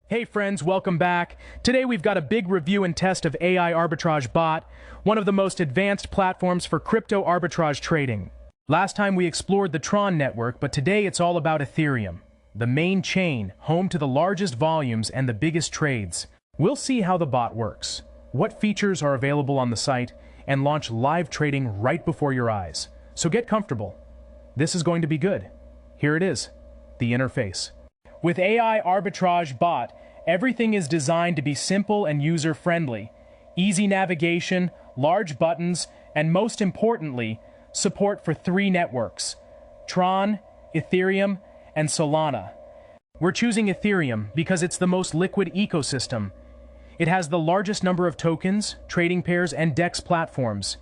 Hey friends, welcome back. Today we've got a big review and test of AI Arbitrage Bot, one of the most advanced platforms for crypto arbitrage trading. Last time we explored the Tron network, but today it's all about Ethereum, the main chain, home to the largest volumes and the biggest trades. We'll see how the bot works, what features are available on the site, and launch live trading right before your eyes. So get comfortable. This is going to be good. Here it is, the interface. With AI Arbitrage Bot, everything is designed to be simple and user-friendly. Easy navigation, large buttons, and most importantly, support for 3 networks: Tron, Ethereum, and Solana. We're choosing Ethereum because it's the most liquid ecosystem. It has the largest number of tokens, trading pairs, and DEX platforms,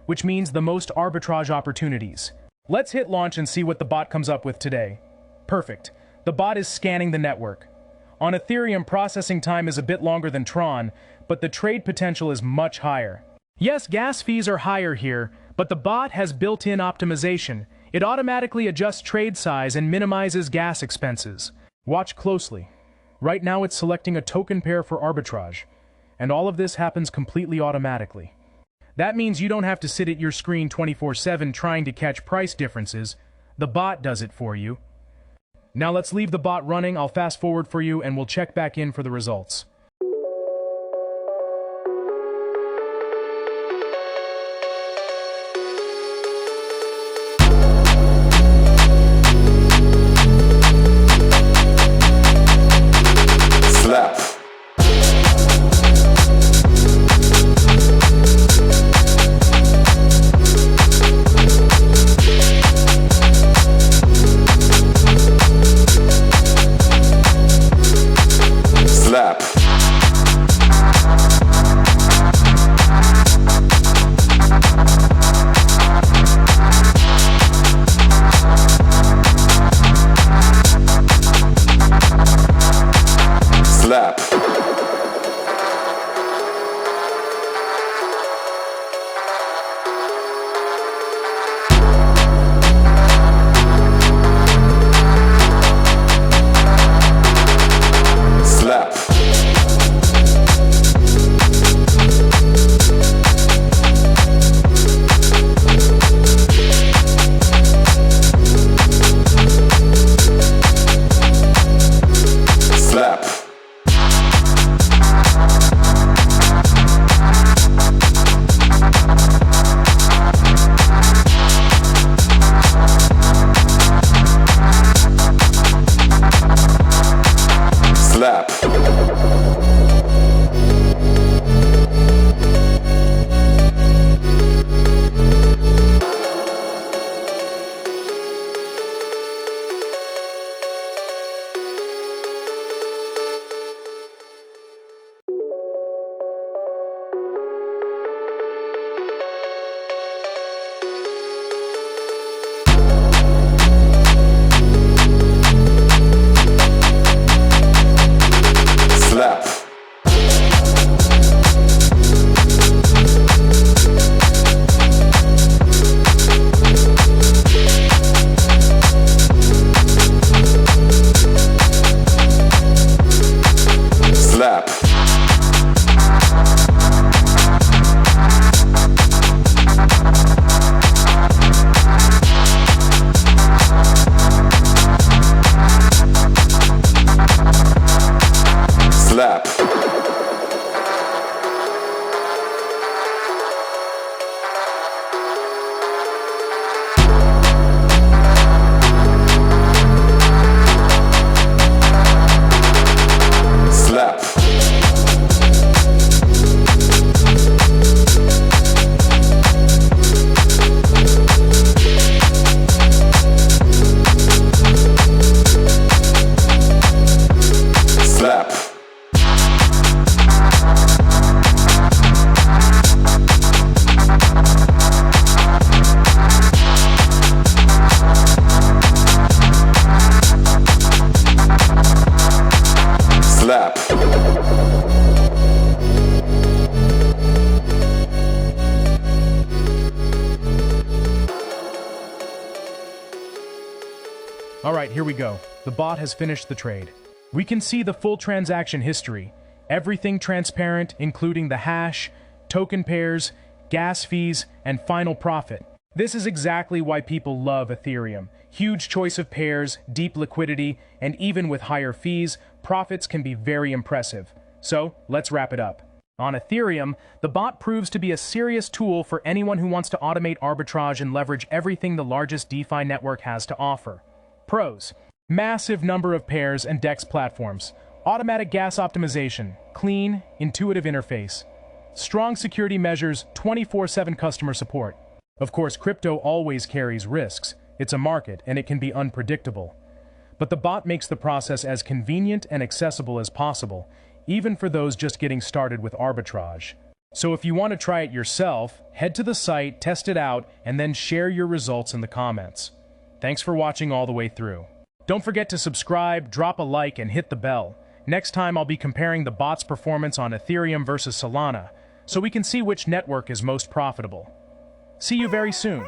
which means the most arbitrage opportunities. Let's hit launch and see what the bot comes up with today. Perfect. The bot is scanning the network. On Ethereum, processing time is a bit longer than Tron, but the trade potential is much higher. Yes, gas fees are higher here, but the bot has built-in optimization. It automatically adjusts trade size and minimizes gas expenses. Watch closely. Right now it's selecting a token pair for arbitrage, and all of this happens completely automatically. That means you don't have to sit at your screen 24/7 trying to catch price differences. The bot does it for you. Now let's leave the bot running. I'll fast forward for you and we'll check back in for the results. Slap. Slap. Slap. Slap. Slap. Slap. Slap. Slap. Slap. Slap. Slap. Slap. All right, here we go. The bot has finished the trade. We can see the full transaction history, everything transparent, including the hash, token pairs, gas fees, and final profit. This is exactly why people love Ethereum. Huge choice of pairs, deep liquidity, and even with higher fees, profits can be very impressive. So, let's wrap it up. On Ethereum, the bot proves to be a serious tool for anyone who wants to automate arbitrage and leverage everything the largest DeFi network has to offer. Pros: massive number of pairs and DEX platforms, automatic gas optimization, clean, intuitive interface, strong security measures, 24/7 customer support. Of course, crypto always carries risks. It's a market, and it can be unpredictable. But the bot makes the process as convenient and accessible as possible, even for those just getting started with arbitrage. So if you want to try it yourself, head to the site, test it out, and then share your results in the comments. Thanks for watching all the way through. Don't forget to subscribe, drop a like, and hit the bell. Next time I'll be comparing the bot's performance on Ethereum versus Solana, so we can see which network is most profitable. See you very soon.